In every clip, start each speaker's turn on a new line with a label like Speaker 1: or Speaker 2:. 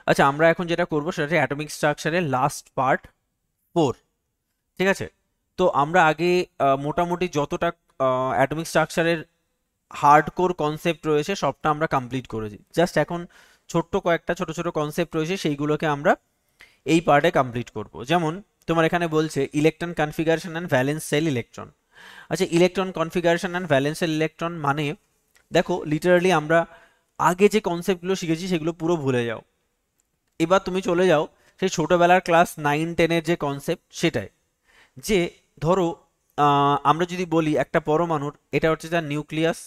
Speaker 1: আচ্ছা, আমরা এখন যেটা করবো সেটা হচ্ছে অ্যাটমিক স্ট্রাকচারের লাস্ট পার্ট 4। ঠিক আছে, তো আমরা আগে মোটামুটি যতটা অ্যাটমিক স্ট্রাকচারের হার্ডকোর কনসেপ্ট রয়েছে সবটা আমরা কমপ্লিট করেছি। জাস্ট এখন ছোট্ট কয়েকটা ছোট ছোট কনসেপ্ট রয়েছে, সেইগুলোকে আমরা এই পার্টে কমপ্লিট করব। যেমন তোমার এখানে বলছে electron configuration and valence shell electron. আচ্ছা, electron configuration and valence shell electron মানে দেখো লিটারালি আমরা আগে যে কনসেপ্টগুলো শিখেছি সেগুলো পুরো ভুলে যাও। এবার তুমি চলে যাও সেই ছোটোবেলার ক্লাস 9-10-এর যে কনসেপ্ট সেটাই। যে ধরো আমরা যদি বলি একটা পরমাণুর এটা হচ্ছে তার নিউক্লিয়াস,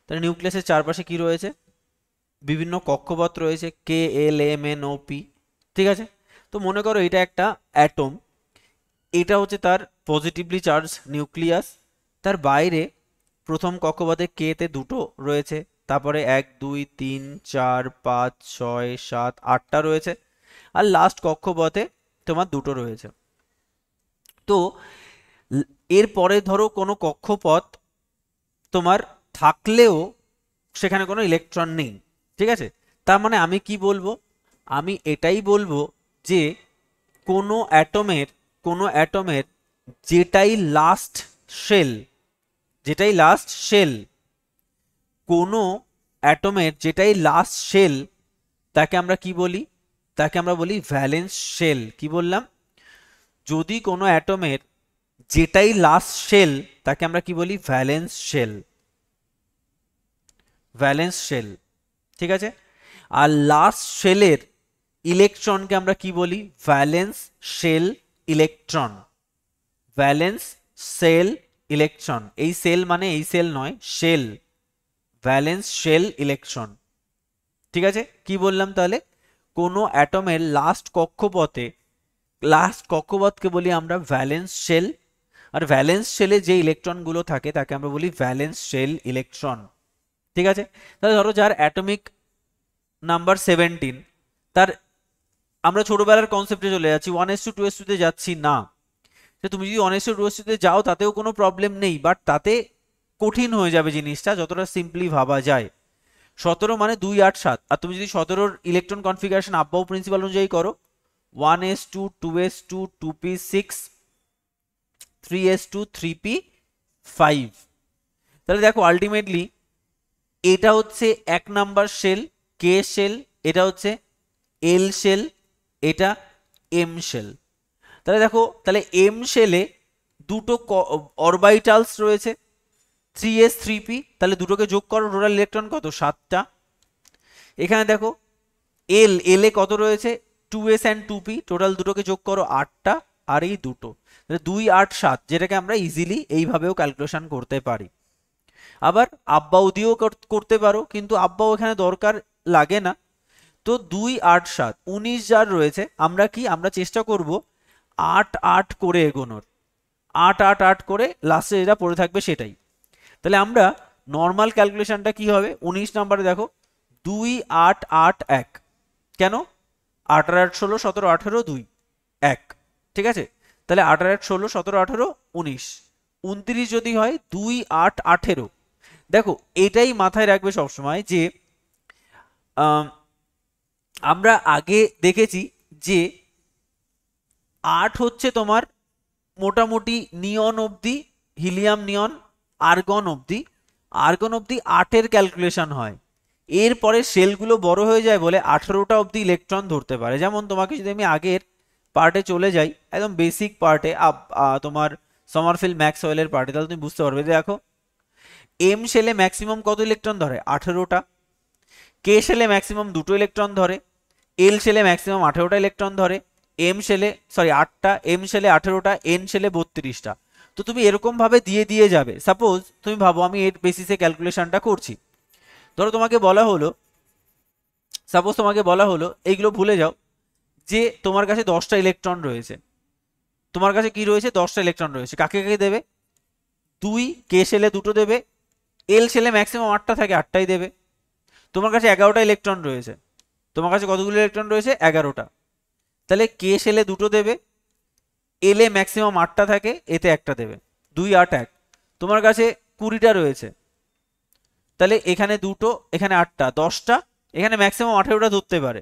Speaker 1: তার নিউক্লিয়াসের চারপাশে কি রয়েছে, বিভিন্ন কক্ষপথ রয়েছে, K L M N O P. ঠিক আছে, তো মনে করো এটা একটা অ্যাটম, এটা হচ্ছে তার পজিটিভলি চার্জ নিউক্লিয়াস। তার বাইরে প্রথম কক্ষপথে কে তে দুটো রয়েছে, তারপরে 1 2 3 4 5 6 7 8টা রয়েছে, আর লাস্ট কক্ষপথে তোমার দুটো রয়েছে। তো এরপরে ধরো কোনো কক্ষপথ তোমার থাকলেও সেখানে কোনো ইলেকট্রন নেই। ঠিক আছে, তার মানে আমি কি বলবো, আমি এটাই বলবো যে কোনো অ্যাটমের কোনো অ্যাটমের যেটাই লাস্ট শেল, যেটাই লাস্ট শেল, কোনো অ্যাটমের যেটাই লাস্ট শেল, তাকে আমরা কি বলি, তাকে আমরা বলি ভ্যালেন্স শেল। কি বললাম, যদি কোনো অ্যাটমের যেটাই লাস্ট শেল তাকে আমরা কি বলি, ভ্যালেন্স শেল, ভ্যালেন্স শেল। ঠিক আছে, আর লাস্ট শেলের ইলেকট্রনকে আমরা কি বলি, valence shell electron, valence shell electron. এই সেল মানে এই সেল নয়, শেল, ভ্যালেন্স শেল ইলেকট্রন। ঠিক আছে, কি বললাম তাহলে, কোনো অ্যাটমের লাস্ট কক্ষপথকে বলি আমরা ভ্যালেন্স শেল, আর ভ্যালেন্স শেলে যে ইলেকট্রনগুলো থাকে তাকে আমরা বলি ভ্যালেন্স শেল ইলেকট্রন। ঠিক আছে, তাহলে ধরো যার অ্যাটমিক নাম্বার 17, তার আমরা ছোটবেলার কনসেপ্টে চলে যাচ্ছি, 1:2:2 যাচ্ছি না। তো তুমি যদি 1:2:2 যাও তাতেও কোনো প্রবলেম নেই, বাট তাতে কঠিন হয়ে যাবে জিনিসটা, যতটা সিম্পলি ভাবা যায়। 17 মানে 2 8 7, আর তুমি যদি 17-র ইলেকট্রন কনফিগারেশন আব্বাউ প্রিন্সিপাল অনুযায়ী করো, 1s2 2s2 2p6 3s2 3p5, তাহলে দেখো আলটিমেটলি এটা হচ্ছে 1 নাম্বার শেল কে শেল, এটা হচ্ছে এল শেল, এটা এম শেল। তাহলে দেখো, তাহলে এম শেলে দুটো অরবাইটালস রয়েছে 3s 3p, তাহলে দুটোকে যোগ করো, টোটাল ইলেকট্রন কত, 7টা। এখানে দেখো এল এ কত রয়েছে, 2s অ্যান্ড 2p, টোটাল দুটোকে যোগ করো 8টা, আর এই দুটো, তাহলে 2 8 7, যেটাকে আমরা ইজিলি এইভাবেও ক্যালকুলেশন করতে পারি। আবার আব্বাও দিয়েও করতে পারো, কিন্তু আব্বাও এখানে দরকার লাগে না। তো 2 8 7 19 যার রয়েছে, আমরা চেষ্টা করব 8 8 করে এগোনোর, 8 8 8 করে লাস্টে যেটা পড়ে থাকবে সেটাই। তাহলে আমরা নর্মাল ক্যালকুলেশনটা কি হবে, 19 নাম্বারে দেখো 2 8 8 1, কেন, 8 8 16 17 18 2 1। ঠিক আছে, তাহলে 8 8 16 17 18 19, 29 যদি হয় 2 8 18। দেখো এটাই মাথায় রাখবে সবসময় যে আমরা আগে দেখেছি যে 8 হচ্ছে তোমার মোটামুটি নিয়ন অবধি, হিলিয়াম নিয়ন আর্গন অবধি 8-এর ক্যালকুলেশন হয়। এরপরে সেলগুলো বড় হয়ে যায় বলে 18টা অবধি ইলেকট্রন ধরতে পারে। যেমন তোমাকে যদি আমি আগের পার্টে চলে যাই, একদম বেসিক পার্টে, তোমার সমারফিল্ড ম্যাক্সওয়েলের পার্টে, তাহলে তুমি বুঝতে পারবে। দেখো এম শেলে ম্যাক্সিমাম কত ইলেকট্রন ধরে, 18টা। কে শেলে ম্যাক্সিমাম 2টো ইলেকট্রন ধরে, এল শেলে ম্যাক্সিমাম 18টা ইলেকট্রন ধরে, এম শেলে 8টা, এম শেলে 18টা, এন শেলে 32টা। তো তুমি এরকম ভাবে দিয়ে দিয়ে যাবে। সাপোজ তুমি ভাবো আমি এর বেসিসে ক্যালকুলেশনটা করছি, ধরো তোমাকে বলা হলো, সাপোজ তোমাকে বলা হলো, এইগুলো ভুলে যাও, যে তোমার কাছে 10টা ইলেকট্রন রয়েছে, তোমার কাছে কি রয়েছে, 10টা ইলেকট্রন রয়েছে, কাকে কাকে দেবে, 2, কে শেলে 2টো দেবে, এল শেলে ম্যাক্সিমাম 8টা থাকে, 8টাই দেবে। তোমার কাছে 11টা ইলেকট্রন রয়েছে, তোমার কাছে কতগুলো ইলেকট্রন রয়েছে, 11টা, তাহলে কে শেলে 2টো দেবে, এল এ ম্যাক্সিমাম 8টা থাকে, এতে একটা দেবে, 2 8 1। তোমার কাছে 20টা রয়েছে, তাহলে এখানে 2টো, এখানে 8টা, 10টা, এখানে ম্যাক্সিমাম 18টা ধরতে পারে,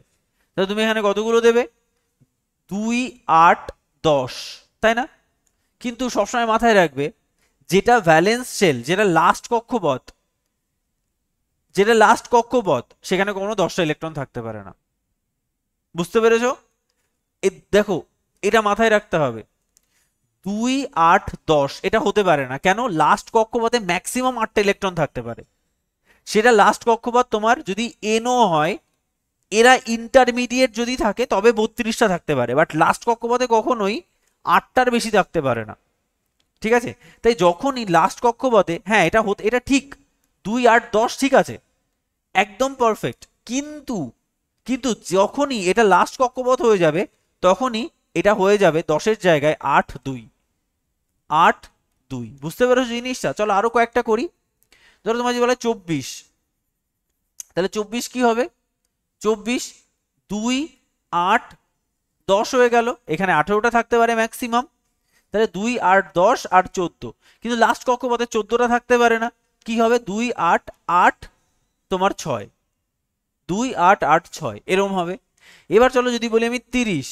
Speaker 1: তাহলে তুমি এখানে কতগুলো দেবে? 2 8 10, তাই না? কিন্তু সবসময় মাথায় রাখবে যেটা ভ্যালেন্স শেল, যেটা লাস্ট কক্ষপথ সেখানে কোনো 10টা ইলেকট্রন থাকতে পারে না। বুঝতে পেরেছো? দেখো, এটা মাথায় রাখতে হবে। 2 8 10 এটা হতে পারে না। কেন? লাস্ট কক্ষপথে ম্যাক্সিমাম 8টা ইলেকট্রন থাকতে পারে। সেটা লাস্ট কক্ষপথ তোমার যদি এনও হয়, এরা ইন্টারমিডিয়েট যদি থাকে তবে 32টা থাকতে পারে, বাট লাস্ট কক্ষপথে কখনোই 8টার বেশি থাকতে পারে না। ঠিক আছে? তাই যখনই লাস্ট কক্ষপথে, হ্যাঁ এটা ঠিক, 2 8 10 ঠিক আছে, একদম পারফেক্ট। কিন্তু কিন্তু যখনই এটা লাস্ট কক্ষপথ হয়ে যাবে, তখনই এটা হয়ে যাবে 10-এর জায়গায় 8 2, 8 2। বুঝতে পেরেছো জিনিসটা? চলো আরো কয়েকটা করি। ধরো তোমার যদি বলে 24, তাহলে 24 কি হবে? 24 2 8 10 হয়ে গেল, এখানে 18টা থাকতে পারে ম্যাক্সিমাম। তাহলে 2 8 10 আর 14, কিন্তু লাস্ট কক্ষপথে 14টা থাকতে পারে না। কি হবে? 2 8 8 তোমার 6, 2 8 8 6 এরকম হবে। এবার চলো যদি বলি আমি 30,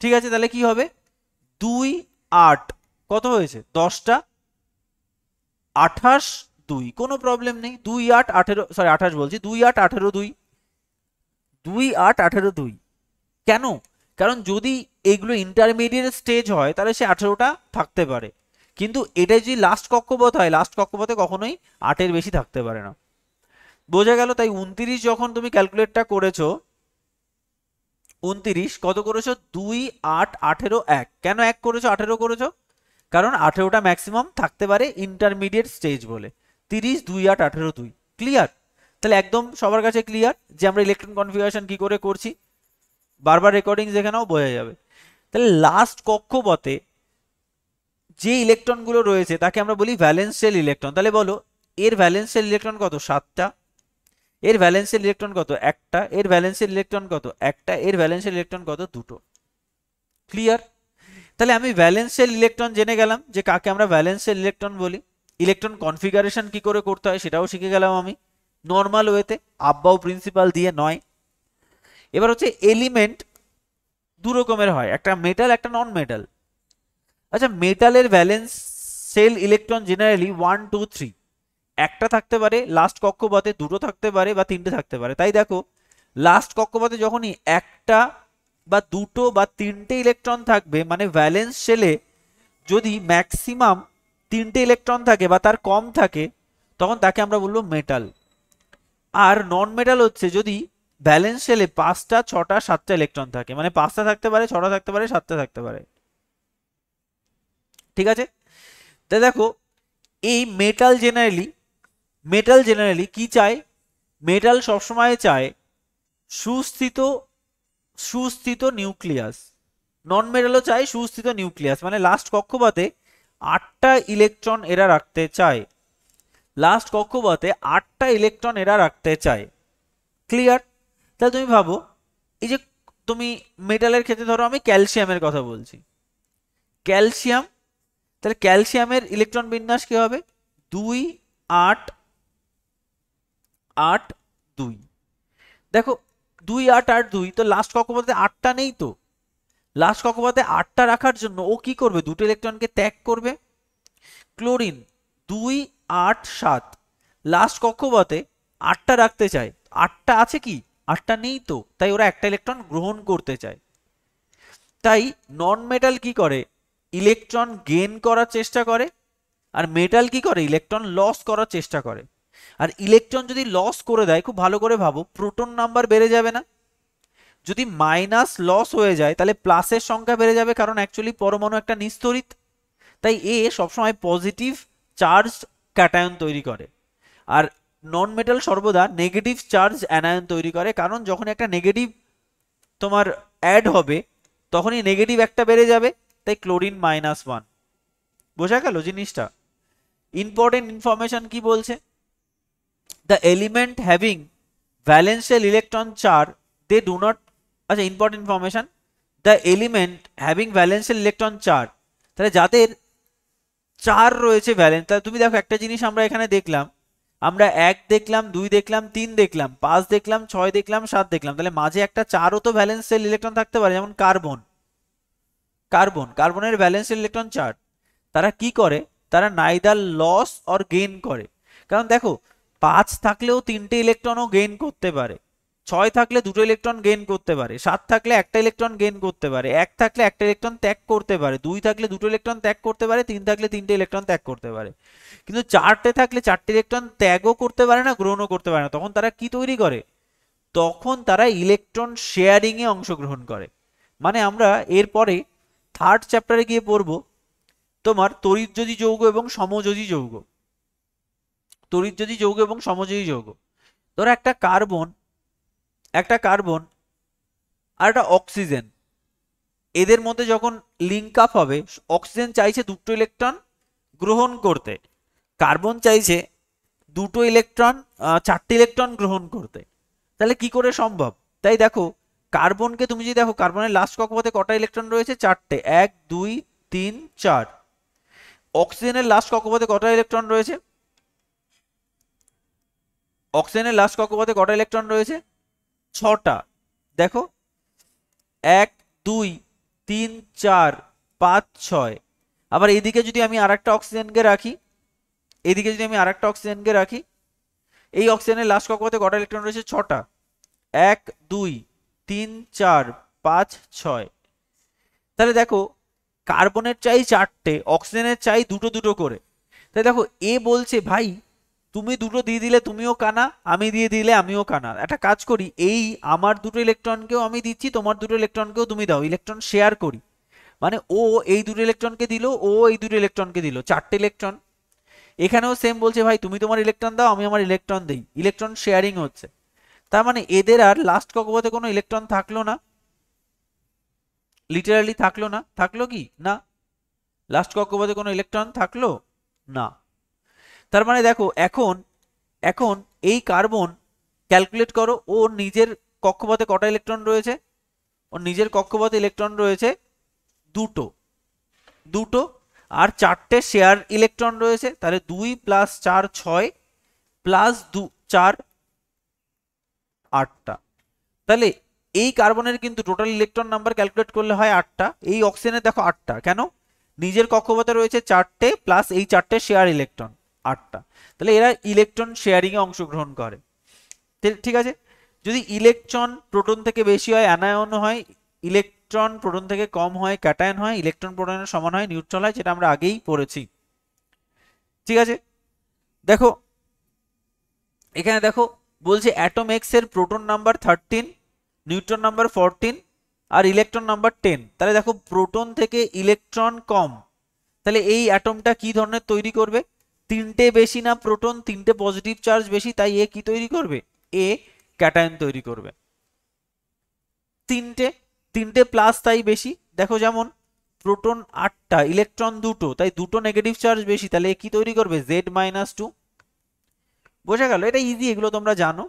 Speaker 1: ঠিক আছে, তাহলে কি হবে? 2 8 কত হয়েছে? 10টা 28 2, কোনো প্রবলেম নেই। 2 8 18, সরি 28 বলছি, 2 8 18 2, 2 8 18 2। কেন? কারণ যদি এগুলো ইন্টারমিডিয়েট স্টেজ হয় তাহলে সে 18টা থাকতে পারে, কিন্তু এটা যদি লাস্ট কক্ষপথ হয়, লাস্ট কক্ষপথে কখনোই 8-এর বেশি থাকতে পারে না। বোঝা গেল? তাই 29 যখন তুমি ক্যালকুলেটটা করেছো, 29 কত করেছো? 2 8 18 1। কেন 1 করেছো, 18 করেছো? কারণ 18টা ম্যাক্সিমাম থাকতে পারে ইন্টারমিডিয়েট স্টেজ বলে। 30 2 8 18 2। ক্লিয়ার? তাহলে একদম সবার কাছে ক্লিয়ার যে আমরা ইলেকট্রন কনফিগারেশন কি করে করছি? বারবার রেকর্ডিং দেখে নাও, বোঝা যাবে। তাহলে লাস্ট কক্ষপথে যে ইলেকট্রনগুলো রয়েছে তাকে আমরা বলি ভ্যালেন্স শেল ইলেকট্রন। তাহলে বলো, এর ভ্যালেন্স শেল ইলেকট্রন কত? 7টা। এর ভ্যালেন্স শেল ইলেকট্রন কত? একটা। এর ভ্যালেন্স শেল ইলেকট্রন কত? একটা। এর ভ্যালেন্স শেল ইলেকট্রন কত? দুটো। ক্লিয়ার? তাহলে আমি ভ্যালেন্স শেল ইলেকট্রন জেনে গেলাম যে কাকে আমরা ভ্যালেন্স শেল ইলেকট্রন বলি। ইলেকট্রন কনফিগারেশন কি করে করতে হয় সেটাও শিখে গেলাম আমি, নর্মাল ওয়েতে, আব্বাউ প্রিন্সিপাল দিয়ে নয়। এবার হচ্ছে এলিমেন্ট দু রকমের হয়, একটা মেটাল, একটা নন মেটাল। আচ্ছা, মেটালের ভ্যালেন্স সেল ইলেকট্রন জেনারেলি 1 2 3, একটা থাকতে পারে লাস্ট কক্ষপথে, দুটো থাকতে পারে বা তিনটে থাকতে পারে। তাই দেখো, লাস্ট কক্ষপথে যখনই একটা বা দুটো বা তিনটে ইলেকট্রন থাকবে, মানে ভ্যালেন্স শেলে যদি ম্যাক্সিমাম তিনটে ইলেকট্রন থাকে বা তার কম থাকে, তখন তাকে আমরা বলবো মেটাল। আর নন মেটাল হচ্ছে যদি ভ্যালেন্স শেলে 5টা 6টা 7টা ইলেকট্রন থাকে, মানে 5টা থাকতে পারে, 6টা থাকতে পারে, 7টা থাকতে পারে। ঠিক আছে? তাই দেখো, এই মেটাল জেনারেলি কি চায়? মেটাল সবসময় চায় সুস্থিত সুস্থিত নিউক্লিয়াস। নন মেটালও চায় সুস্থিত নিউক্লিয়াস, মানে লাস্ট কক্ষপথে 8টা ইলেকট্রন এরা রাখতে চায়। লাস্ট কক্ষপথে 8টা ইলেকট্রন এরা রাখতে চায়। ক্লিয়ার? তাহলে তুমি ভাবো, এই যে তুমি মেটালের ক্ষেত্রে ধরো আমি ক্যালসিয়ামের কথা বলছি, ক্যালসিয়াম, তাহলে ক্যালসিয়ামের ইলেকট্রন বিন্যাস কি হবে? 2 8 8 2। দেখো, 2 8 8 2, তো লাস্ট কক্ষপথে 8টা নেই তো। লাস্ট কক্ষপথে 8টা রাখার জন্য ও কি করবে? দুটো ইলেকট্রনকে ত্যাগ করবে। ক্লোরিন 2 8 7, লাস্ট কক্ষপথে 8টা রাখতে চায়, 8টা আছে কি? 8টা নেই তো, তাই ওরা একটা ইলেকট্রন গ্রহণ করতে চায়। তাই নন মেটাল কি করে? ইলেকট্রন গেইন করার চেষ্টা করে, আর মেটাল কি করে? ইলেকট্রন লস করার চেষ্টা করে। আর ইলেকট্রন যদি লস করে দেয়, খুব ভালো করে ভাবো, প্রোটন নাম্বার বেড়ে যাবে না? যদি মাইনাস লস হয়ে যায় তাহলে প্লাসের সংখ্যা বেড়ে যাবে, কারণ অ্যাকচুয়ালি পরমাণু একটা নিস্তড়িত। তাই এ সবসময় পজিটিভ চার্জ ক্যাটায়ন তৈরি করে, আর নন মেটাল সর্বদা নেগেটিভ চার্জ অ্যানায়ন তৈরি করে, কারণ যখন একটা নেগেটিভ তোমার অ্যাড হবে তখনই নেগেটিভ একটা বেড়ে যাবে। তাই ক্লোরিন -1। বোঝা গেল জিনিসটা? ইম্পর্টেন্ট ইনফরমেশন কি বলছে? The element having valential electron চার, দে ডু নট, আচ্ছা important information, the element having valential electron চার, তাহলে যাদের চার রয়েছে ভ্যালেন্স, তাহলে তুমি দেখো একটা জিনিস আমরা এখানে দেখলাম, আমরা 1 দেখলাম, 2 দেখলাম, 3 দেখলাম, 5 দেখলাম, 6 দেখলাম, 7 দেখলাম, তাহলে মাঝে একটা 4ও তো ভ্যালেন্স শেল ইলেকট্রন থাকতে পারে, যেমন কার্বনের ভ্যালেন্স শেল ইলেকট্রন 4। তারা কি করে, তারা নাইদার লস অর গেইন করে। কারণ দেখো 5 থাকলেও 3টে ইলেকট্রনও গেইন করতে পারে, 6 থাকলে 2টো ইলেকট্রন গেইন করতে পারে, 7 থাকলে একটা ইলেকট্রন গেইন করতে পারে, 1 থাকলে একটা ইলেকট্রন ত্যাগ করতে পারে, 2 থাকলে 2টো ইলেকট্রন ত্যাগ করতে পারে, 3 থাকলে 3টে ইলেকট্রন ত্যাগ করতে পারে। কিন্তু 4টে থাকলে 4টে ইলেকট্রন ত্যাগও করতে পারে না, গ্রহণও করতে পারে না। তখন তারা কি তৈরি করে, তখন তারা ইলেকট্রন শেয়ারিং এ অংশগ্রহণ করে। মানে আমরা এরপরে থার্ড চ্যাপ্টারে গিয়ে পড়বো তোমার তড়িৎযোজী যৌগ এবং সমযোজী যৌগ। তড়িৎযোজী যৌগ এবং সমযোজী যৌগ, ধরো একটা কার্বন আর একটা অক্সিজেন, এদের মধ্যে যখন লিঙ্ক আপ হবে, অক্সিজেন চাইছে 2টো ইলেকট্রন গ্রহণ করতে, কার্বন চাইছে 2টো ইলেকট্রন 4টে ইলেকট্রন গ্রহণ করতে। তাহলে কি করে সম্ভব? তাই দেখো কার্বনকে তুমি যদি দেখো, কার্বনের লাস্ট কক্ষপথে কটা ইলেকট্রন রয়েছে? 4টে, 1 2 3 4। অক্সিজেনের লাস্ট কক্ষপথে কটা ইলেকট্রন রয়েছে? অক্সিজেনের লাস্ট কক্ষপথে কটা ইলেকট্রন রয়েছে? 6টা। দেখো 1 2 3 4 5 6। আবার এদিকে যদি আমি আরেকটা অক্সিজেনকে রাখি, এই অক্সিজেনের লাস্ট কক্ষপথে কটা ইলেকট্রন রয়েছে? 6টা। 1 2 3 4 5 6। তাহলে দেখো কার্বনের চাই 4টে, অক্সিজেনের চাই 2 করে। তাই দেখো এ বলছে ভাই তুমি 2 দিয়ে দিলে তুমিও কানা, আমি দিয়ে দিলে আমিও কানা, একটা কাজ করি, এই আমার 2 ইলেকট্রনকেও আমি দিচ্ছি, তোমার 2 ইলেকট্রনকেও তুমি দাও, ইলেকট্রন শেয়ার করি। মানে ও এই 2 ইলেকট্রনকে দিল, ও এই 2 ইলেকট্রনকে দিল, 4টে ইলেকট্রন। এখানেও সেম বলছে ভাই তুমি তোমার ইলেকট্রন দাও, আমি আমার ইলেকট্রন দেই, ইলেকট্রন শেয়ারিং হচ্ছে। তার মানে এদের আর লাস্ট কক্ষপথে কোনো ইলেকট্রন থাকলো না, লিটারালি থাকলো না। থাকলো কি না? লাস্ট কক্ষপথে কোনো ইলেকট্রন থাকলো না। তার মানে দেখো এখন এখন এই কার্বন ক্যালকুলেট করো, ওর নিজের কক্ষপথে কটা ইলেকট্রন রয়েছে? ওর নিজের কক্ষপথে ইলেকট্রন রয়েছে 2টো, আর 4টে শেয়ার ইলেকট্রন রয়েছে। তাহলে 2 + 4 6 + 4 8টা। তাহলে এই কার্বনের কিন্তু টোটাল ইলেকট্রন নাম্বার ক্যালকুলেট করলে হয় 8টা। এই অক্সিজেনের দেখো 8টা, কেন? নিজের কক্ষপথে রয়েছে 4টে প্লাস এই 4টে শেয়ার ইলেকট্রন, 8টা। তাহলে এরা ইলেকট্রন শেয়ারিং এ অংশগ্রহণ করে। ঠিক আছে, যদি ইলেকট্রন প্রোটন থেকে বেশি হয় অ্যানায়ন হয়, ইলেকট্রন প্রোটন থেকে কম হয় ক্যাটায়ন হয়, ইলেকট্রন প্রোটনের সমান হয় নিউট্রাল হয়, যেটা আমরা আগেই পড়েছি। ঠিক আছে, দেখো এখানে দেখো বলছে অ্যাটম এক্স এর প্রোটন নাম্বার 13, নিউট্রন নাম্বার 14 আর ইলেকট্রন নাম্বার 10। তাহলে দেখো প্রোটন থেকে ইলেকট্রন কম, তাহলে এই অ্যাটমটা কি ধরনের তৈরি করবে? 3টে বেশি না প্রোটন, 3টে পজিটিভ চার্জ বেশি, তাই এ কি তৈরি করবে? এ ক্যাটায়ন তৈরি করবে। 3টে প্লাস তাই বেশি, দেখো যেমন প্রোটন 8টা, ইলেকট্রন 2টো, তাই 2টো নেগেটিভ চার্জ বেশি, তাহলে এ কি তৈরি করবে? Z-2। বোঝা গেল? এটা ইজি, এগুলো তোমরা জানো,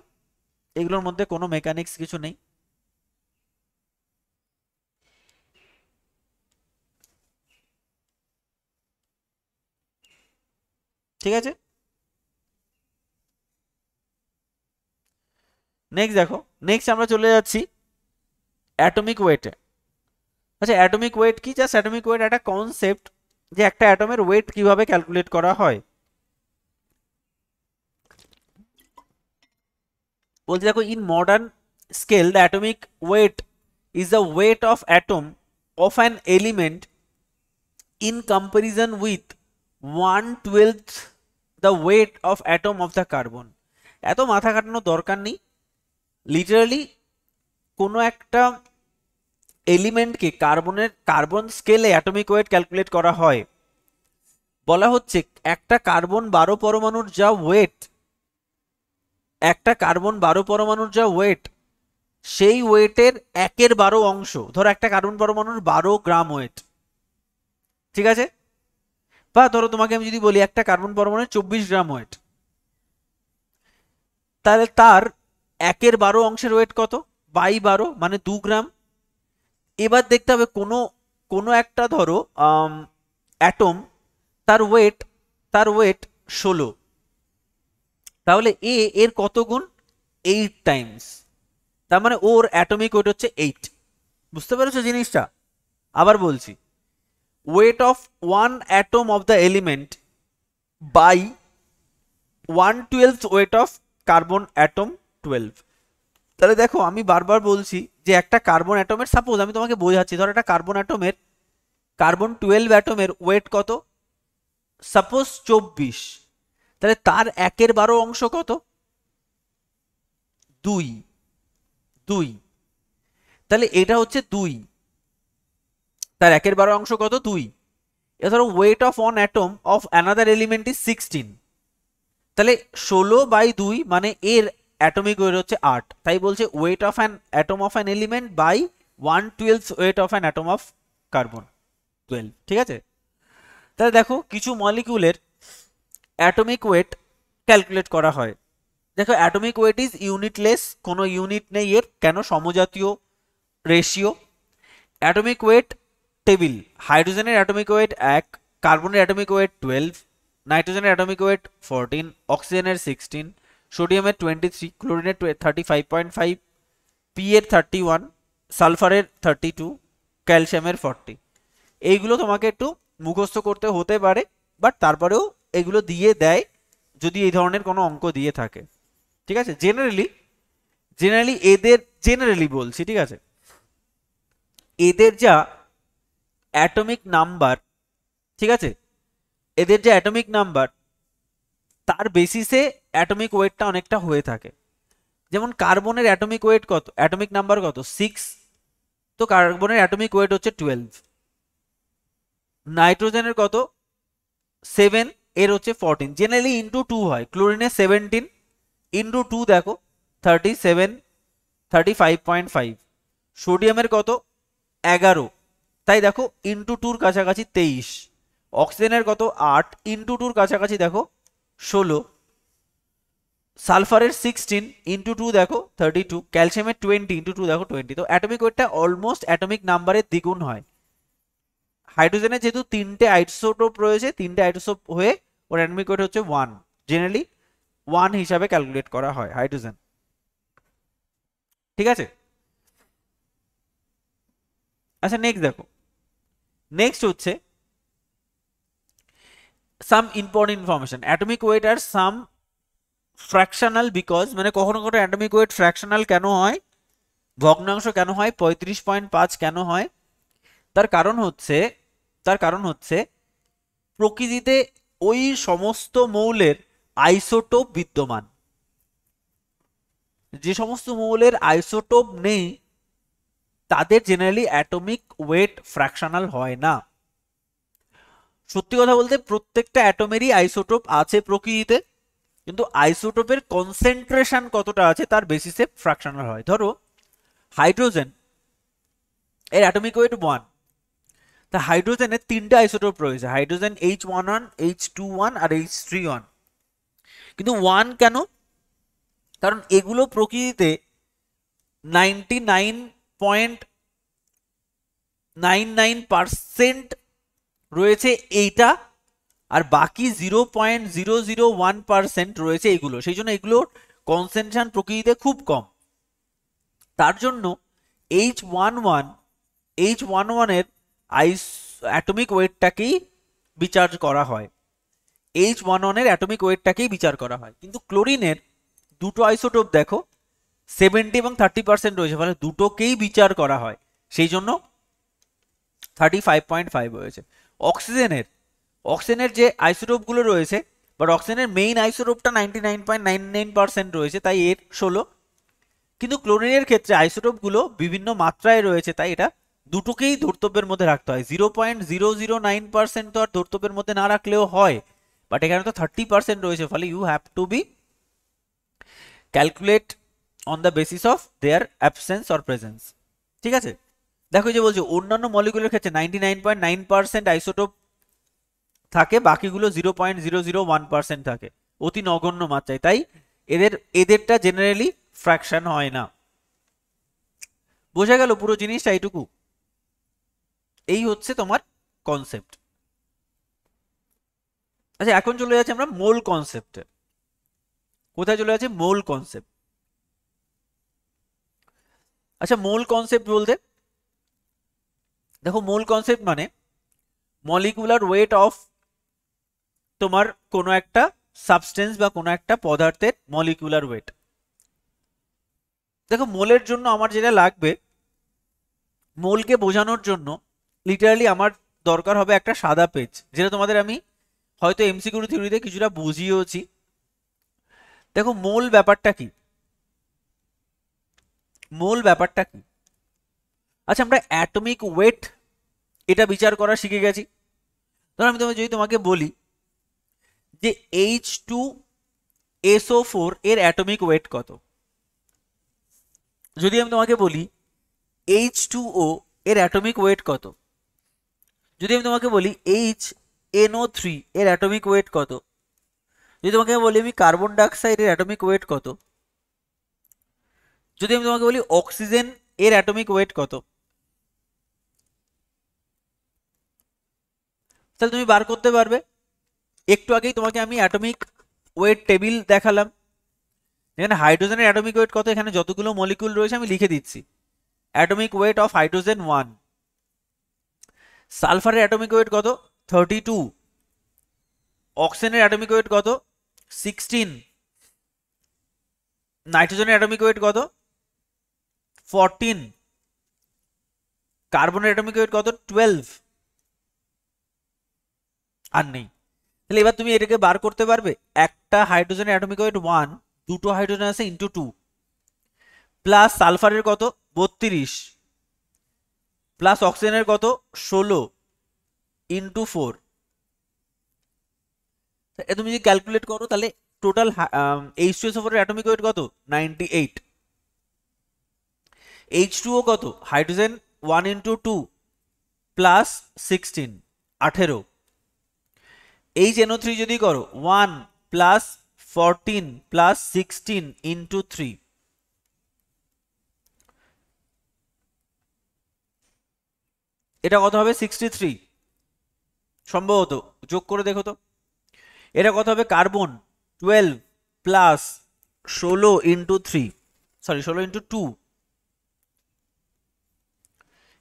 Speaker 1: এগুলোর মধ্যে কোনো মেকানিক্স কিছু নেই। ঠিক আছে, নেক্সট দেখো, নেক্সট আমরা চলে যাচ্ছি অ্যাটমিক ওয়েটে। আচ্ছা অ্যাটমিক ওয়েট কি? জাস্ট অ্যাটমিক ওয়েট একটা কনসেপ্ট, যে একটা অ্যাটমের ওয়েট কিভাবে ক্যালকুলেট করা হয়। বলতে দেখো in modern scale the atomic weight is the weight of atom of an element in comparison with 1/12 the weight of atom of the carbon। এত মাথা খাটানোর দরকার নেই, লিটারালি কোনো একটা এলিমেন্টকে কার্বন স্কেলে অ্যাটমিক ওয়েট ক্যালকুলেট করা হয়। বলা হচ্ছে একটা কার্বন 12 পরমাণুর যা ওয়েট, সেই ওয়েটের 1/12 অংশ, ধরো একটা কার্বন পরমাণুর 12 গ্রাম ওয়েট, ঠিক আছে? বা ধরো তোমাকে আমি যদি বলি একটা কার্বন পরমাণুর 24 গ্রাম ওয়েট, তাহলে তার 1/12 অংশের ওয়েট কত? 12 মানে 2 গ্রাম। এবার দেখতে হবে কোনো একটা ধরো অ্যাটম, তার ওয়েট 16, তাহলে এ এর কত গুণ? 8 টাইমস। তার মানে ওর অ্যাটমিক ওয়েট হচ্ছে 8। বুঝতে পেরেছো জিনিসটা? আবার বলছি, weight of one atom of the element by 1/12 weight of carbon atom 12। তাহলে দেখো আমি বারবার বলছি যে একটা কার্বন অ্যাটমের, সাপোজ আমি তোমাকে বোঝাচ্ছি, ধর একটা কার্বন অ্যাটমের, কার্বন 12 অ্যাটমের ওয়েট কত? সাপোজ 24। তাহলে তার 1/12 অংশ কত? 2। 2। তাহলে এটা হচ্ছে 2, তার 1/12 অংশ কত? 2। এ ধরো weight of on atom of another element is 16। তাহলে 16/2 মানে এর অ্যাটমিক ওয়েট হচ্ছে 8। তাই বলছে weight of an atom of an element by 1/12 weight of an atom of carbon 12। ঠিক আছে? তাহলে দেখো কিছু মলিকিউলের অ্যাটমিক ওয়েট ক্যালকুলেট করা হয়। দেখো অ্যাটমিক ওয়েট ইজ ইউনিটলেস, কোনো ইউনিট নেই এর। কেন? সমজাতীয় রেশিও। অ্যাটমিক ওয়েট টেবিল: হাইড্রোজেনের অ্যাটমিক ওয়েট 1, কার্বনের অ্যাটমিক ওয়েট 12, নাইট্রোজেনের অ্যাটমিক ওয়েট 14, অক্সিজেনের 16, সোডিয়ামের 23, ক্লোরিনের 35.5, পি এর 31, সালফারের 32, ক্যালসিয়ামের 40। এইগুলো তোমাকে একটু মুখস্থ করতে হতে পারে, বাট তারপরেও এগুলো দিয়ে দেয় যদি এই ধরনের কোনো অঙ্ক দিয়ে থাকে। ঠিক আছে? জেনারেলি এদের, জেনারেলি বলছি, ঠিক আছে, এদের যা অ্যাটমিক নাম্বার, ঠিক আছে, এদের যে অ্যাটমিক নাম্বার তার বেসিসে অ্যাটমিক ওয়েটটা অনেকটা হয়ে থাকে। যেমন কার্বনের অ্যাটমিক ওয়েট কত, অ্যাটমিক নাম্বার কত? 6। তো কার্বনের অ্যাটমিক ওয়েট হচ্ছে 12। নাইট্রোজেনের কত? 7, এর হচ্ছে 14। জেনারেলি ইন্টু 2 হয়। ক্লোরিনের 17 ইন্টু 2 দেখো 37, 35.5। সোডিয়ামের কত? 11, তাই দেখো ইন্টু 2 কাছাকাছি 23। অক্সিজেনের কত? 8 ইন্টু 2 কাছাকাছি দেখো 16। সালফারের 16 ইন্টু 2 দেখো 32। ক্যালসিয়ামের 20 ইন্টু 2 দেখো 20। তো অ্যাটমিক ওয়েটটা অলমোস্ট অ্যাটমিক নাম্বারের দ্বিগুণ হয়। হাইড্রোজেনের যেহেতু 3টে আইসোটোপ রয়েছে, 3টে আইসোটোপ হয়ে ওর অ্যাটমিক ওয়েট হচ্ছে 1। জেনারেলি 1 হিসাবে ক্যালকুলেট করা হয় হাইড্রোজেন। ঠিক আছে? আচ্ছা নেক্সট দেখো, নেক্সট হচ্ছে some important information. Atomic weight আর সাম ফ্র্যাকশনাল বিকজ, মানে কখনো কখনো অ্যাটমিক ওয়েট ফ্র্যাকশনাল কেন হয়, ভগ্নাংশ কেন হয়, 35.5 কেন হয়? তার কারণ হচ্ছে, তার কারণ হচ্ছে প্রকৃতিতে ওই সমস্ত মৌলের আইসোটোপ বিদ্যমান। যে সমস্ত মৌলের আইসোটোপ নেই তাদের জেনারেলি অ্যাটমিক ওয়েট ফ্র্যাকশনাল হয় না। সত্যি কথা বলতে প্রত্যেকটা অ্যাটমেরই আইসোটোপ আছে প্রকৃতিতে, কিন্তু আইসোটোপের কনসেন্ট্রেশন কতটা আছে তার বেসিসে ফ্র্যাকশনাল হয়। ধরো হাইড্রোজেন, এর অ্যাটমিক ওয়েট 1। তা হাইড্রোজেনের 3টে আইসোটোপ রয়েছে, হাইড্রোজেন H11, H21 আর H31। কিন্তু 1 কেন? কারণ এগুলো প্রকৃতিতে 99.99% রয়েছে এইটা, আর বাকি 0.001% রয়েছে এগুলো। সেই জন্য এগুলোর কনসেন্ট্রেশন প্রকৃতিতে খুব কম। তার জন্য H11, H11 এর অ্যাটমিক ওয়েটটাকেই বিচার করা হয়, H11 এর অ্যাটমিক ওয়েটটাকেই বিচার করা হয়। কিন্তু ক্লোরিনের দুটো আইসোটোপ দেখো 70 এবং 30% রয়েছে, ফলে দুটোকেই বিচার করা হয়, সেই জন্য 35.5 হয়েছে। অক্সিজেনের, অক্সিজেনের যে আইসোটোপগুলো রয়েছে, বাট অক্সিজেনের মেইন আইসোটোপটা 99.99% রয়েছে, তাই এর 16। কিন্তু ক্লোরিনের ক্ষেত্রে আইসোটোপগুলো বিভিন্ন মাত্রায় রয়েছে, তাই এটা দুটোকেই ধর্তব্যের মধ্যে রাখতে হয়। 0.009% তো আর ধর্তব্যের মধ্যে না রাখলেও হয়, বাট এখানে তো 30% রয়েছে, ফলে you have to be calculate on the basis of their absence or presence. ঠিক আছে? দেখো যে বলছে অন্যান্য মলিকুলের ক্ষেত্রে 99.9% আইসোটোপ থাকে, বাকিগুলো 0.001% থাকে, অতি নগণ্য মাত্রায়, তাই এদেরটা জেনারেলি ফ্র্যাকশন হয় না। বোঝা গেল পুরো জিনিসটা এইটুকু? এই হচ্ছে তোমার কনসেপ্ট। আচ্ছা এখন চলে যাচ্ছে আমরা মোল কনসেপ্টে। কোথায় চলে আছে? মোল কনসেপ্ট। আচ্ছা, মোল কনসেপ্ট বলতে দেখো, মোল কনসেপ্ট মানে মলিকুলার ওয়েট অফ তোমার কোনো একটা সাবস্টেন্স বা কোনো একটা পদার্থের মলিকুলার ওয়েট। দেখো, মোলের জন্য আমার যেটা লাগবে, মোলকে বোঝানোর জন্য লিটারালি আমার দরকার হবে একটা সাদা পেজ, যেটা তোমাদের আমি হয়তো এমসিকিউ থিওরিতে কিছুটা বুঝিয়েওছি। দেখো, মোল ব্যাপারটা কি? মোল ব্যাপারটা কি? আচ্ছা, আমরা অ্যাটমিক ওয়েট এটা বিচার করা শিখে গেছি। ধরো আমি যদি তোমাকে বলি যে H2SO4 এর অ্যাটমিক ওয়েট কত, যদি আমি তোমাকে বলি H2O এর অ্যাটমিক ওয়েট কত, যদি আমি তোমাকে বলি HNO3 এর অ্যাটমিক ওয়েট কত, যদি তোমাকে বলি আমি কার্বন ডাইঅক্সাইডের অ্যাটমিক ওয়েট কত, যদি আমি তোমাকে বলি অক্সিজেন এর অ্যাটমিক ওয়েট কত, তাহলে তুমি বার করতে পারবে। একটু আগেই তোমাকে আমি অ্যাটমিক ওয়েট টেবিল দেখালাম, এখানে হাইড্রোজেনের অ্যাটমিক ওয়েট কত, এখানে যতগুলো মলিকিউল রয়েছে আমি লিখে দিচ্ছি। Atomic weight of hydrogen 1। সালফারের অ্যাটমিক ওয়েট কত? 32। অক্সিজেনের অ্যাটমিক ওয়েট কত? 16। নাইট্রোজেনের অ্যাটমিক ওয়েট কত? 14। কার্বনের অ্যাটমিক ওয়েট কত? 12। আর নেই। তাহলে এবার তুমি এটাকে বার করতে পারবে। একটা হাইড্রোজেনের অ্যাটমিক ওয়েট 1, দুটো হাইড্রোজেন আছে ইন্টু 2, প্লাস সালফারের কত? 32, প্লাস অক্সিজেনের কত? 16 ইন্টু 4। তুমি যদি ক্যালকুলেট করো তাহলে টোটাল H2SO4 এর অ্যাটমিক ওয়েট কত? 98। H2O কত? Hydrogen 1 into 2 plus 16, 18। HNO3 যদি করো 1 প্লাস 14 প্লাস 16 ইন্টু 3, এটা কত হবে? 63 সম্ভবত, যোগ করে দেখো তো। এটা কত হবে? Carbon 12 plus 16 into 3, sorry 16 into 2,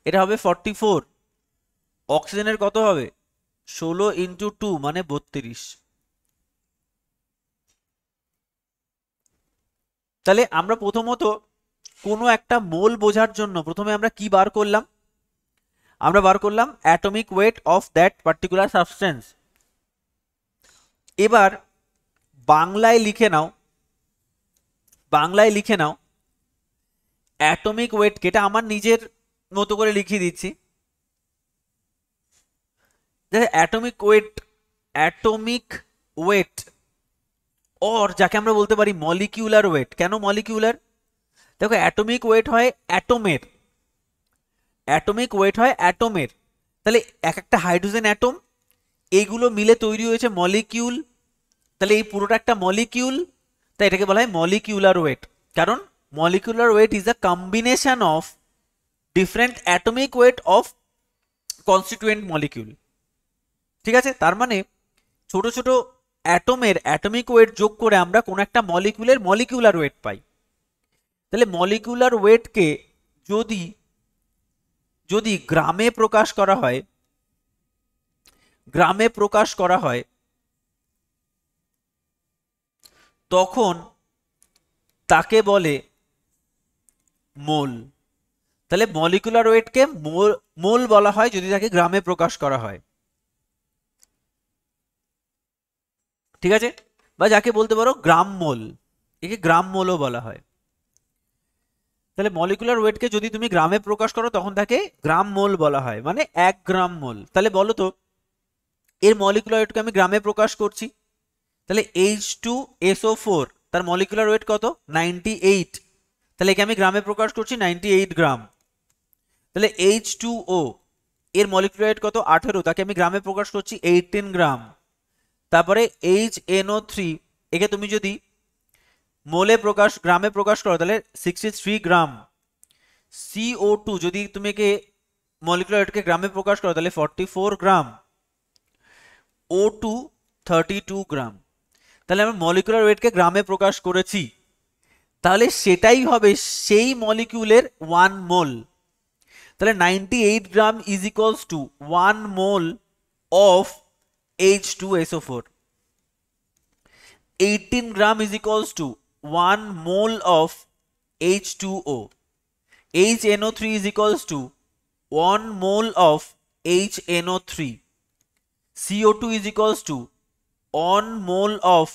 Speaker 1: এটা হবে 44। অক্সিজেনের কত হবে? 16 ইন্টু 2 মানে 32। তাহলে আমরা প্রথমত কোনো একটা মোল বোঝার জন্য প্রথমে আমরা কি বার করলাম? আমরা বার করলাম atomic weight of that particular substance. এবার বাংলায় লিখে নাও, বাংলায় লিখে নাও অ্যাটমিক ওয়েট, এটা আমার নিজের মতো করে লিখিয়ে দিচ্ছি। Atomic weight, atomic weight or যাকে আমরা বলতে পারি মলিকিউলার ওয়েট। কেন মলিকিউলার? দেখো, অ্যাটমিক ওয়েট হয় অ্যাটমের, অ্যাটমিক ওয়েট হয় অ্যাটমের। তাহলে এক একটা হাইড্রোজেন অ্যাটম, এইগুলো মিলে তৈরি হয়েছে মলিকিউল। তাহলে এই পুরোটা একটা মলিকিউল, তাই এটাকে বলা হয় মলিকিউলার ওয়েট। কারণ molecular weight is a combination of different atomic weight of constituent molecule. ঠিক আছে, তার মানে ছোট ছোট অ্যাটমের অ্যাটমিক ওয়েট যোগ করে আমরা কোন একটা মলিকিউলের মলিকিউলার ওয়েট পাই। তাহলে মলিকিউলার ওয়েটকে যদি যদি গ্রামে প্রকাশ করা হয়, গ্রামে প্রকাশ করা হয়, তখন তাকে বলে মোল। তাহলে মলিকুলার ওয়েটকে মোল বলা হয় যদি তাকে গ্রামে প্রকাশ করা হয়। ঠিক আছে, বা যাকে বলতে পারো গ্রাম মোল, একে গ্রাম মোলও বলা হয়। তাহলে মলিকুলার ওয়েটকে যদি তুমি গ্রামে প্রকাশ করো তখন তাকে গ্রাম মোল বলা হয়, মানে 1 গ্রাম মোল। তাহলে বলো তো এর মলিকুলার ওয়েটকে আমি গ্রামে প্রকাশ করছি, তাহলে H2SO4 তার মলিকুলার ওয়েট কত? 98। তাহলে একে আমি গ্রামে প্রকাশ করছি 98 গ্রাম। তাহলে H2O এর মলিকুলার ওয়েট কত? 18, তাকে আমি গ্রামে প্রকাশ করছি 18 গ্রাম। তারপরে HNO3 একে তুমি যদি মোলে প্রকাশ, গ্রামে প্রকাশ করো তাহলে 63 গ্রাম। CO2 যদি তুমি একে মলিকুলার ওয়েটকে গ্রামে প্রকাশ করো তাহলে 44 গ্রাম। O2 32 গ্রাম। তাহলে আমরা মলিকুলার ওয়েটকে গ্রামে প্রকাশ করেছি, তাহলে সেটাই হবে সেই মলিকিউলের 1 মোল। তাহলে 98 gram is equals to 1 mole of H2SO4, 18 gram is equals to 1 mole of H2O, HNO3 is equals to 1 mole of HNO3, CO2 is equals to 1 mole of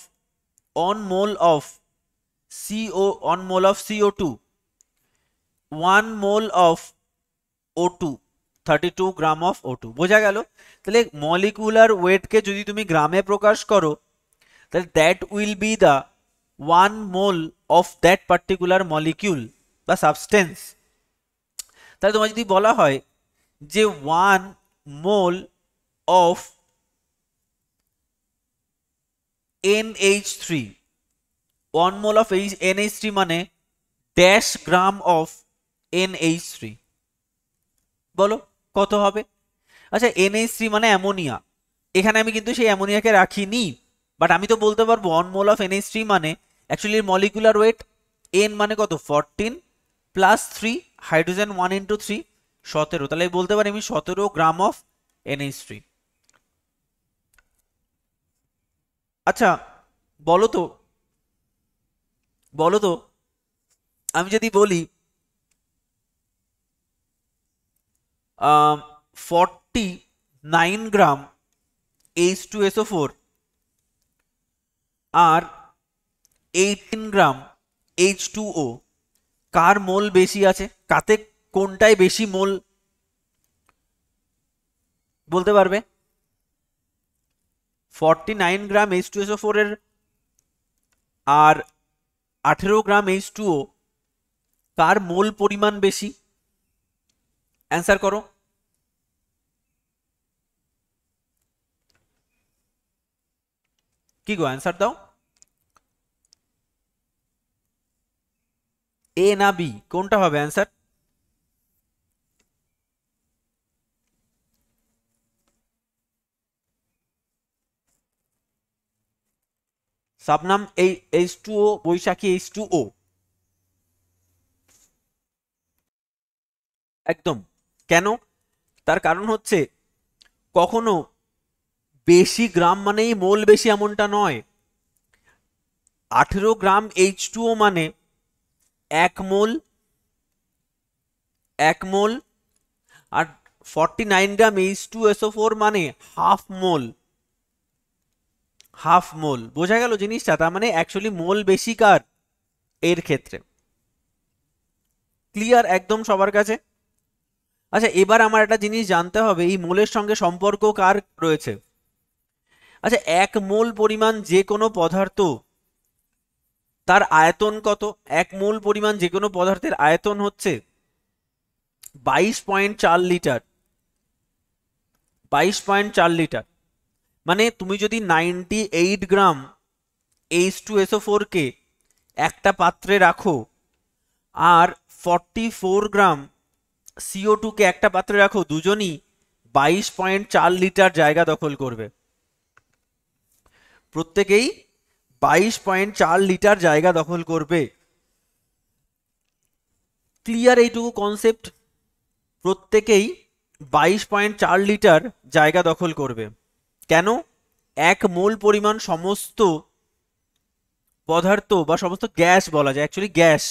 Speaker 1: CO, 1 mole of CO2, 1 mole of O2, 32 gram of O2। বোঝা গেল? তাহলে molecular ওয়েটকে যদি তুমি গ্রামে প্রকাশ করো, তাহলে that will be the 1 mole of that particular molecule বা substance. তাহলে তোমার যদি বলা হয় যে 1 mole of NH3, 1 mole of NH3 মানে ড্যাশ গ্রাম অফ NH3, বলো কত হবে? আচ্ছা, NH3 মানে অ্যামোনিয়া, এখানে আমি কিন্তু সেই অ্যামোনিয়াকে রাখিনি, বাট আমি তো বলতে পারবো 1 মোল অফ NH3 মানে অ্যাকচুয়ালি মলিকুলার ওয়েট N মানে কত 14 প্লাস 3 হাইড্রোজেন 1 ইন্টু 3 17, তাহলে বলতে পারি আমি 17 গ্রাম অফ NH3। আচ্ছা বলো তো আমি যদি বলি 49 গ্রাম H2SO4 আর 18 গ্রাম H2O, কার মোল বেশি আছে, কাতে কোনটায় বেশি মোল বলতে পারবে? 49 গ্রাম H2SO4 এর আর 18 গ্রাম H2O, কার মোল পরিমাণ বেশি? অ্যান্সার করো। কি গো, অ্যান্সার দাও। এ না বি, কোনটা হবে অ্যান্সার? সাবনাম এই H2O, বৈশাখী H2O, একদম। কেন? তার কারণ হচ্ছে কখনো বেশি গ্রাম মানেই মোল বেশি এমনটা নয়। 18 গ্রাম H2O মানে 1 মোল, আর 49 গ্রাম H2SO4 মানে হাফ মোল। বোঝা গেল জিনিসটা? তার মানে অ্যাকচুয়ালি মোল বেশি কার এর ক্ষেত্রে। ক্লিয়ার একদম সবার কাছে? আচ্ছা, এবার আমার একটা জিনিস জানতে হবে, এই মোলের সঙ্গে সম্পর্ক কার রয়েছে? আচ্ছা, 1 মোল পরিমাণ যে কোনো পদার্থ তার আয়তন কত? 1 মোল পরিমাণ যে কোনো পদার্থের আয়তন হচ্ছে 22.4 লিটার। 22.4 লিটার মানে তুমি যদি 98 গ্রাম H2SO4 কে একটা পাত্রে রাখো আর 44 গ্রাম CO2 কে একটা পাত্রে রাখো, দুজনই 22.4 লিটার জায়গা দখল করবে, প্রত্যেকেই 22.4 লিটার জায়গা দখল করবে। ক্লিয়ার এইটুকু কনসেপ্ট? প্রত্যেকেই 22.4 লিটার জায়গা দখল করবে। কেন? 1 মোল পরিমাণ সমস্ত পদার্থ বা সমস্ত গ্যাস বলা যায়, অ্যাকচুয়ালি গ্যাস,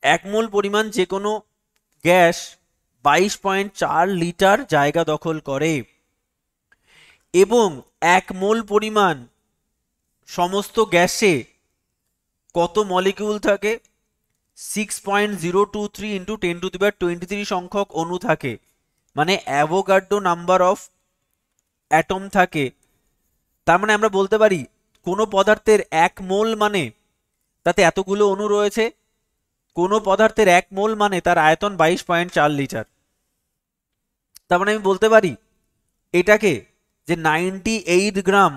Speaker 1: 1 মোল পরিমাণ যে কোনো গ্যাস 22.4 লিটার জায়গা দখল করে, এবং 1 মোল পরিমাণ সমস্ত গ্যাসে কত মলিকিউল থাকে? 6.023 ইন্টু 10⁻23 সংখ্যক অণু থাকে, মানে অ্যাভোগাড্রো নাম্বার অফ অ্যাটম থাকে। তার মানে আমরা বলতে পারি কোনো পদার্থের 1 মোল মানে তাতে এতগুলো অণু রয়েছে, কোনো পদার্থের 1 মোল মানে তার আয়তন 22.4 লিটার। তার মানে আমি বলতে পারি এটাকে যে 98 গ্রাম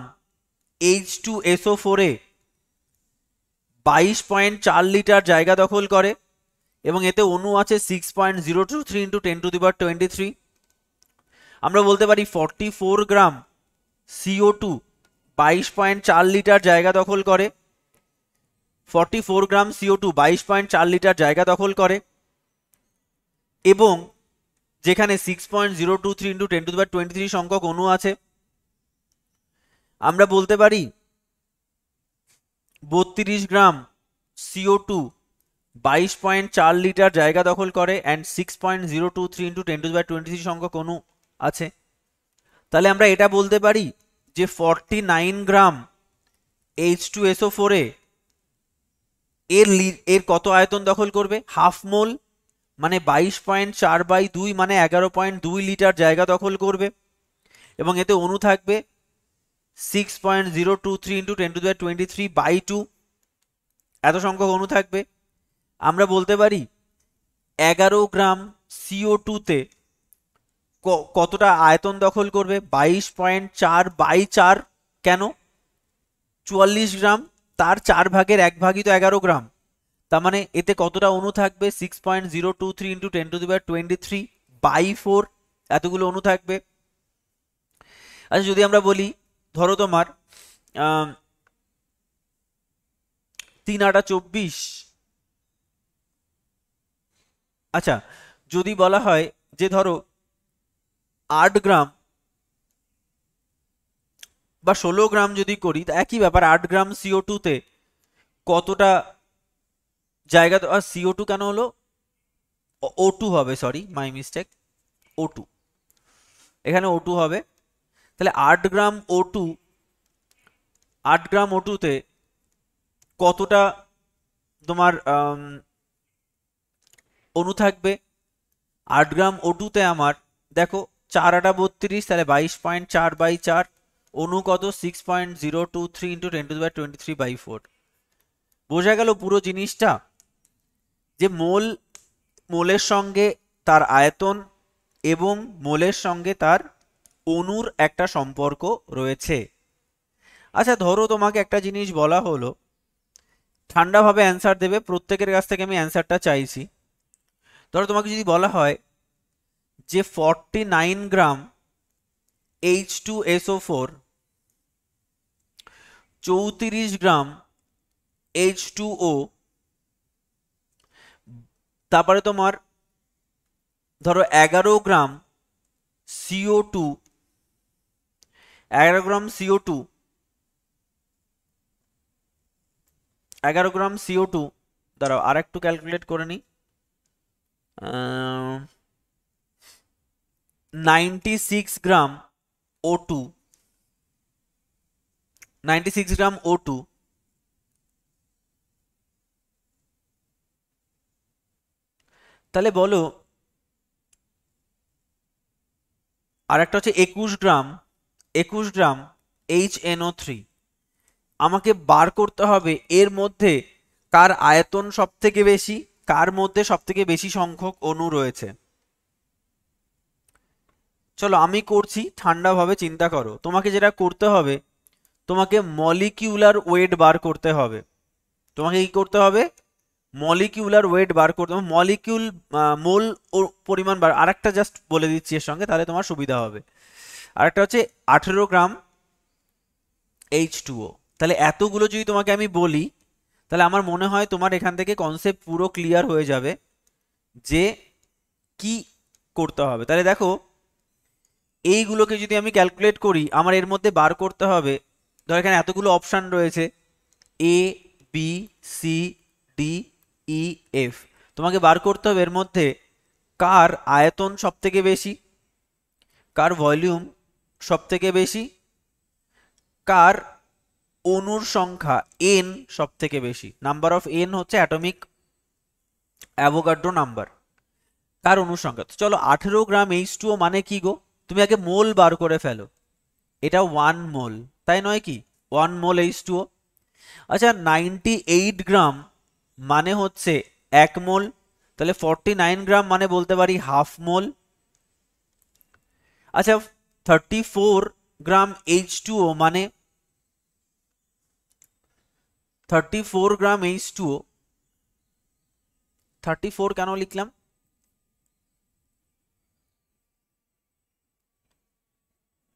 Speaker 1: H2SO4 এ 22.4 লিটার জায়গা দখল করে এবং এতে অণু আছে 6.023 ইন্টু 10⁻23। আমরা বলতে পারি 44 গ্রাম CO2 22.4 লিটার জায়গা দখল করে, 44 গ্রাম CO2 22.4 লিটার জায়গা দখল করে, এবং যেখানে 6.023 × 10⁻23 সংখ্যক অণু আছে, আমরা বলতে পারি 32 গ্রাম CO2 22.4 লিটার জায়গা দখল করে অ্যান্ড 6.023 × 10⁻23 সংখ্যক অণু আছে। তাহলে আমরা এটা বলতে পারি যে 49 গ্রাম H2SO4 এর কত আয়তন দখল করবে, হাফ মোল, মানে 22.4/2 মানে 11.2 লিটার জায়গা দখল করবে, এবং এতে অণু থাকবে 6.023 × 10⁻23/2, এত সংখ্যক অণু থাকবে। আমরা বলতে পারি 11 গ্রাম CO2 তে কতটা আয়তন দখল করবে, 22.4/4, কেন, 44 গ্রাম, তার 4 ভাগের 1 ভাগই তো 11 গ্রাম, তার মানে এতে কতটা অণু থাকবে, 6.023 × 10⁻23/4, এতগুলো অণু থাকবে। আচ্ছা যদি আমরা বলি ধরো তোমার 3 × 8 = 24, আচ্ছা যদি বলা হয় যে ধরো 8 গ্রাম বা 16 গ্রাম যদি করি, তা একই ব্যাপার, 8 গ্রাম CO2 তে কতটা জায়গা, CO2 কেন হলো, O2 হবে, সরি মাই মিস্টেক, O2, এখানে O2 হবে। তাহলে 8 গ্রাম O2 তে কতটা তোমার অণু থাকবে, 8 গ্রাম O2 তে আমার দেখো 4 × 8 = 32, তাহলে 22.4/4, অণু কত, 6.023 × 10⁻23/4। বোঝা গেল পুরো জিনিসটা, যে মোলের সঙ্গে তার আয়তন এবং মোলের সঙ্গে তার অণুর একটা সম্পর্ক রয়েছে। আচ্ছা ধরো তোমাকে একটা জিনিস বলা হলো, ঠান্ডাভাবে অ্যান্সার দেবে, প্রত্যেকের কাছ থেকে আমি অ্যান্সারটা চাইছি। ধরো তোমাকে যদি বলা হয় যে 49 গ্রাম H2SO4, 34 গ্রাম H2O, তারপরে তোমার ধরো 11 গ্রাম CO2, 11 গ্রাম CO2, 11 গ্রাম CO2, দাঁড়াও আর একটু ক্যালকুলেট করে নিই, 96 গ্রাম O2, 96 গ্রাম O2, তাহলে বলো আর একটা হচ্ছে 21 গ্রাম HNO3। আমাকে বার করতে হবে এর মধ্যে কার আয়তন সব থেকে বেশি, কার মধ্যে সব থেকে বেশি সংখ্যক অণু রয়েছে। চলো আমি করছি, ঠান্ডাভাবে চিন্তা করো। তোমাকে যেটা করতে হবে, তোমাকে মলিকিউলার ওয়েট বার করতে হবে। তোমাকে কি করতে হবে, মলিকিউলার ওয়েট বার করতে হবে, মলিকিউল মোল পরিমাণ বার। আরেকটা জাস্ট বলে দিচ্ছি এর সঙ্গে, তাহলে তোমার সুবিধা হবে। আরেকটা হচ্ছে 18 গ্রাম H2O। তাহলে এতগুলো যদি তোমাকে আমি বলি, তাহলে আমার মনে হয় তোমার এখান থেকে কনসেপ্ট পুরো ক্লিয়ার হয়ে যাবে যে কি করতে হবে। তাহলে দেখো এইগুলোকে যদি আমি ক্যালকুলেট করি, আমার এর মধ্যে বার করতে হবে, ধর এখানে এতগুলো অপশান রয়েছে, A B C D E F, তোমাকে বার করতে হবে এর মধ্যে কার আয়তন সব থেকে বেশি, কার ভলিউম সব থেকে বেশি, কার অণুর সংখ্যা n সব থেকে বেশি, নাম্বার অফ n হচ্ছে অ্যাটমিক অ্যাভোগাড্রো নাম্বার, কার অণুর সংখ্যা। চলো 18 গ্রাম H2O মানে কি গো, তুমি আগে মোল বার করে ফেলো, এটা 1 মোল, তাই নয় কি, 1 মোল H2O। আচ্ছা 98 গ্রাম মানে হচ্ছে 1 মোল, তাহলে 49 গ্রাম মানে বলতে পারি হাফ মোল। আচ্ছা 34 গ্রাম H2O মানে 34 গ্রাম H2O, 34 কেন লিখলাম,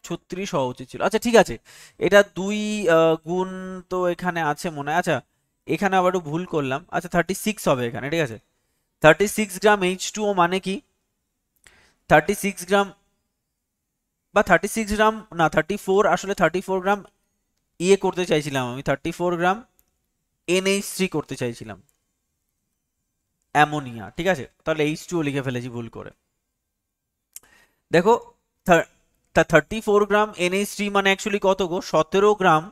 Speaker 1: 36 হওয়া উচিত ছিল। আচ্ছা ঠিক আছে, এটা 2 গুণ তো এখানে আছে মনে হয়। আচ্ছা এখানে আবার একটু ভুল করলাম। আচ্ছা 36 হবে এখানে, ঠিক আছে। 36 গ্রাম H2O মানে কি, 36 গ্রাম বা 36 গ্রাম না 34, আসলে 34 গ্রাম ইয়ে করতে চাইছিলাম আমি, 34 গ্রাম NH3 করতে চাইছিলাম, অ্যামোনিয়া, ঠিক আছে। তাহলে H2O লিখে ফেলেছি ভুল করে। দেখো 34 গ্রাম NH3 মানে অ্যাকচুয়ালি কত গো, 17 গ্রাম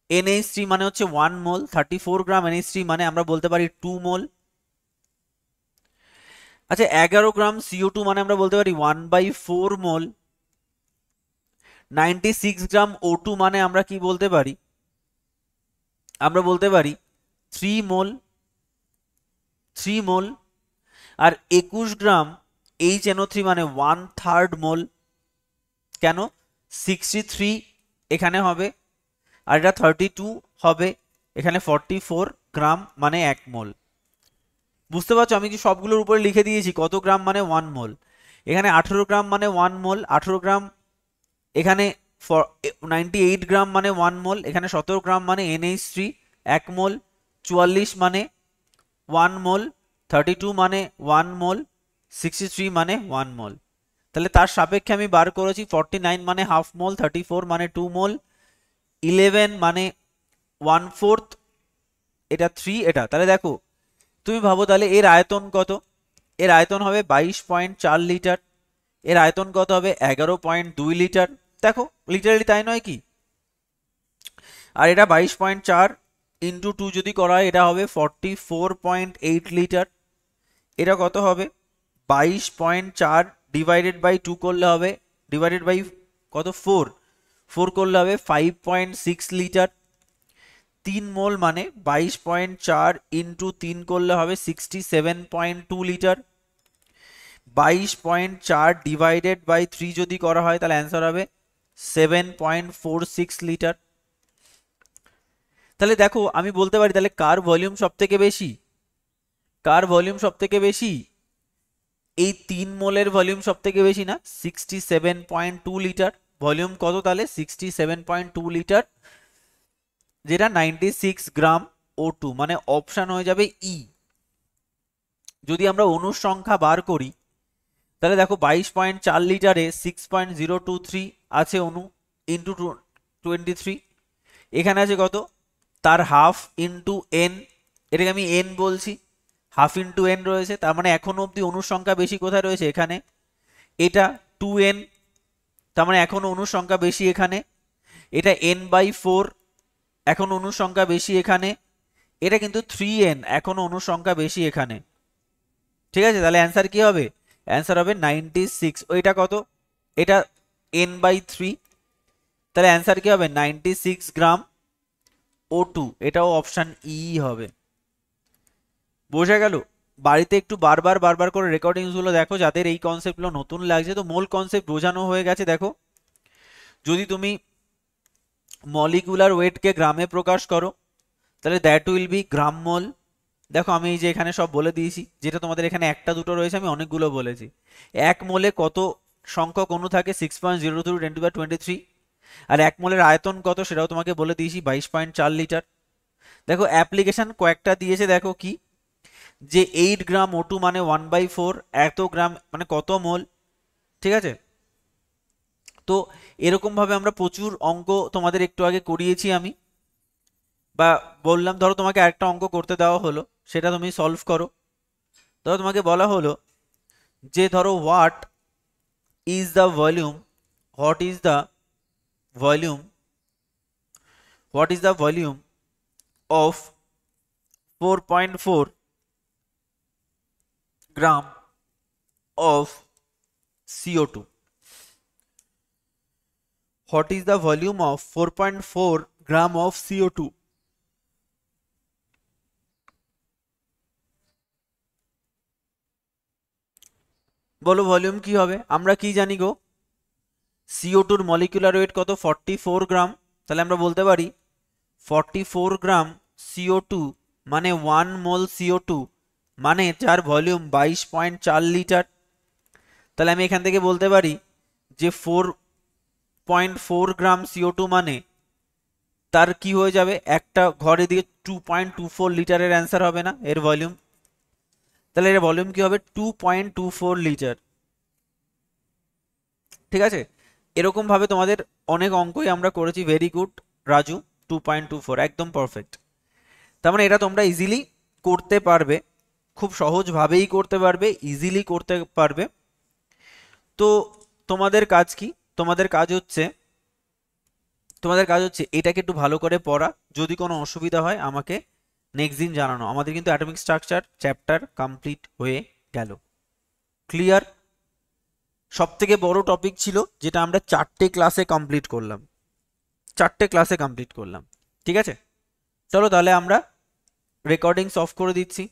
Speaker 1: NH3 মানে হচ্ছে 1 মোল, 34 গ্রাম NH3 মানে আমরা বলতে পারি 2 মোল। আচ্ছা 11 গ্রাম CO2 মানে আমরা বলতে পারি 1/4 মোল। 96 গ্রাম O2 মানে আমরা কি বলতে পারি, আমরা বলতে পারি 3 মোল, 3 মোল। আর 21 গ্রাম HNO3 মানে 1/3 মোল। কেন, 63 এখানে হবে, আর এটা 32 হবে, এখানে 44 গ্রাম মানে 1 মোল। বুঝতে পারছো আমি কি সবগুলোর উপরে লিখে দিয়েছি কত গ্রাম মানে 1 মোল। এখানে 18 গ্রাম মানে 1 মোল, 18 গ্রাম। এখানে 98 গ্রাম মানে 1 মোল, এখানে 17 গ্রাম মানে NH3 1 মোল, 44 মানে 1 মোল, 32 মানে 1 মোল, 63 মানে 1 মোল। তাহলে তার সাপেক্ষে আমি বার করেছি 49 মানে হাফ মোল, 34 মানে 2 মোল, 11 মানে 1/4, এটা 3 এটা। তাহলে দেখো তুমি ভাবো তাহলে এর আয়তন কত, এর আয়তন হবে 22.4 লিটার, এর আয়তন কত হবে 11.2 লিটার। দেখো লিটারালি তাই নয় কি, আর এটা 22.4 ইন্টু 2 যদি করা হয় এটা হবে 44.8 লিটার। এটা কত হবে 22.4 ডিভাইডেড বাই 2 করলে হবে, ডিভাইডেড বাই কত 4, 4 করলে হবে 5.6 লিটার। 3 মোল মানে 22.4 ইন্টু 3 করলে হবে 67.2 লিটার। 22.4 ডিভাইডেড বাই 3 যদি করা হয় তাহলে অ্যান্সার হবে 7.46 লিটার। তাহলে দেখো আমি বলতে পারি তাহলে কার ভলিউম সব থেকে বেশি, কার ভলিউম সব থেকে বেশি, এই 3 মোলের ভলিউম সব থেকে বেশি না, 67.2 লিটার। ভলিউম কত তাহলে 67.2 লিটার, যেটা 96 গ্রাম O2, মানে অপশন হয়ে যাবে ই। যদি আমরা অণুর সংখ্যা বার করি তাহলে দেখো 22.4 লিটারে 6.023 আছে অণু ইন্টু 23, এখানে আছে কত তার হাফ ইন্টু এন, এটাকে আমি এন বলছি, হাফ ইন্টু এন রয়েছে, তার মানে এখনো অবধি অণুর সংখ্যা বেশি কোথায় রয়েছে এখানে, এটা 2n, তার মানে এখনো অণুর সংখ্যা বেশি এখানে। এটা n/4, এখন অণুর সংখ্যা বেশি এখানে। এটা কিন্তু 3n, এখনো অণুর সংখ্যা বেশি এখানে, ঠিক আছে। তাহলে অ্যান্সার কি হবে, অ্যান্সার হবে 96। ওইটা কত, এটা n/3, তাহলে অ্যান্সার কি হবে 96 গ্রাম O2, এটাও অপশন ই হবে। বোঝা গেল। বাড়িতে একটু বারবার বারবার করে রেকর্ডিংসগুলো দেখো, যাদের এই কনসেপ্টগুলো নতুন লাগছে। তো মূল কনসেপ্ট বোঝানো হয়ে গেছে। দেখো যদি তুমি মলিকুলার ওয়েটকে গ্রামে প্রকাশ করো তাহলে দ্যাট উইল বি গ্রাম মোল। দেখো আমি এই যে এখানে সব বলে দিয়েছি, যেটা তোমাদের এখানে একটা দুটো রয়েছে আমি অনেকগুলো বলেছি। 1 মোলে কত সংখ্যক অণু থাকে, 6.02 × 10⁻23। আর 1 মোলের আয়তন কত সেটাও তোমাকে বলে দিয়েছি, 22.4 লিটার। দেখো অ্যাপ্লিকেশন কয়েকটা দিয়েছে, দেখো কি, যে 8 গ্রাম O2 মানে 1/4, এত গ্রাম মানে কত মোল, ঠিক আছে। তো এরকম ভাবে আমরা প্রচুর অঙ্ক তোমাদের একটু আগে করিয়েছি আমি, বা বললাম ধরো তোমাকে একটা অঙ্ক করতে দেওয়া হলো, সেটা তুমি সলভ করো। ধরো তোমাকে বলা হলো যে ধরো what is the volume, what is the volume, what is the volume of 4.4 gram of CO2. What is the volume of 4.4 gram of CO2? বলো ভলিউম কি হবে, আমরা কি জানি গো, CO2 এর মলিকুলার ওয়েট কত 44 গ্রাম, তাহলে আমরা বলতে পারি 44 গ্রাম CO2 মানে 1 মোল CO2 মানে যার ভলিউম 22.4 লিটার। তাহলে আমি এখান থেকে বলতে পারি যে 2.4 গ্রাম CO2 মানে তার কি হয়ে যাবে, একটা ঘরে দিয়ে 2.24 লিটারের অ্যান্সার হবে না এর ভলিউম? তাহলে এর ভলিউম কি হবে, 2.24 লিটার। ঠিক আছে, এরকম ভাবে তোমাদের অনেক অঙ্কই আমরা করেছি। ভেরি গুড রাজু, 2.24 একদম পারফেক্ট। তার মানে এটা তোমরা ইজিলি করতে পারবে, খুব সহজভাবেই করতে পারবে, ইজিলি করতে পারবে। তো তোমাদের কাজ কি, তোমাদের কাজ হচ্ছে এটাকে একটু ভালো করে পড়া, যদি কোনো অসুবিধা হয় আমাকে নেক্সট দিন জানানো। আমাদের কিন্তু অ্যাটমিক স্ট্রাকচার চ্যাপ্টার কমপ্লিট হয়ে গেল। ক্লিয়ার? সব থেকে বড় টপিক ছিল যেটা আমরা 4টে ক্লাসে কমপ্লিট করলাম, 4টে ক্লাসে কমপ্লিট করলাম। ঠিক আছে, চলো তাহলে আমরা রেকর্ডিংস অফ করে দিচ্ছি।